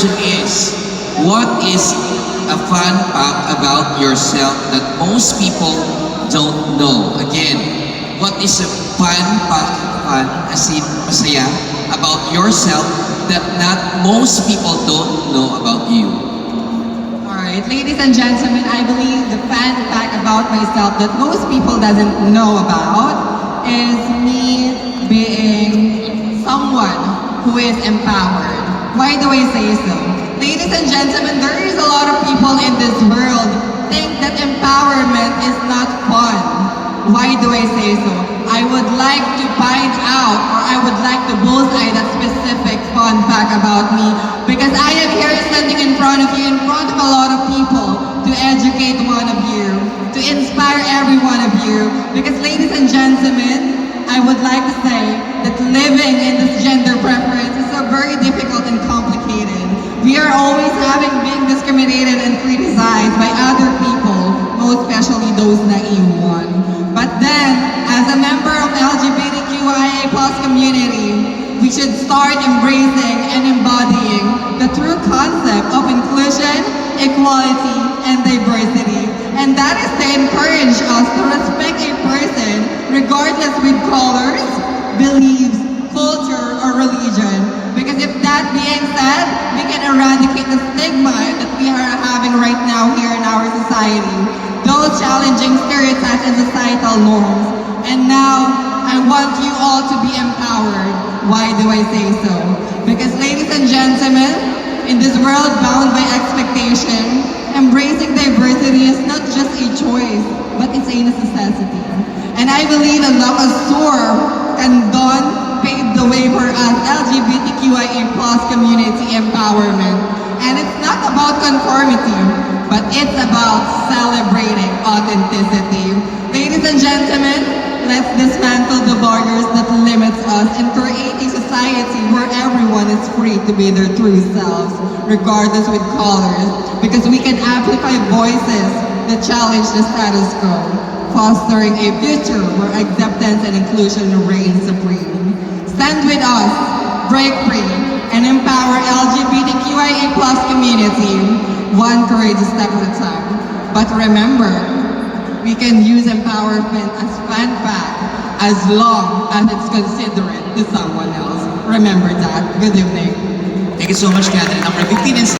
is, what is a fun fact about yourself that most people don't know? Again, what is a fun fact, as in masaya, about yourself that not most people don't know about you? Alright, ladies and gentlemen, I believe the fun fact about myself that most people doesn't know about is me being someone who is empowered. Why do I say so? Ladies and gentlemen, there is a lot of people in this world think that empowerment is not fun. Why do I say so? I would like to find out, or I would like to bullseye that specific fun fact about me, because I am here standing in front of you, in front of a lot of people, to educate one of you, to inspire every one of you. Because ladies and gentlemen, I would like to say that living in this gender preference is so very difficult and complicated. We are always being discriminated and criticized by other people, most especially those naive ones. But then, as a member of LGBTQIA+ community, we should start embracing and embodying the true concept of inclusion, equality, and diversity. And that is to encourage us to respect a person regardless with colors, beliefs, culture, or religion. Because if that being said, we can eradicate the stigma that we are having right now here in our society. Those challenging stereotypes and societal norms. And now, I want you all to be empowered. Why do I say so? Because ladies and gentlemen, in this world bound by expectation, embracing diversity is not just a choice, but it's a necessity. And I believe that Lakasur and Dawn paved the way for us LGBTQIA+ community empowerment. And it's not about conformity, but it's about celebrating authenticity. Ladies and gentlemen, let's dismantle the barriers that limits us and create a society where everyone is free to be their true selves, regardless with colors, because we can amplify voices that challenge the status quo, fostering a future where acceptance and inclusion reign supreme. Stand with us, break free, and empower LGBTQIA+ community, one courageous step at a time. But remember, we can use empowerment as fun fact as long as it's considerate to someone else. Remember that. Good evening. Thank you so much, Catherine. Number 15 is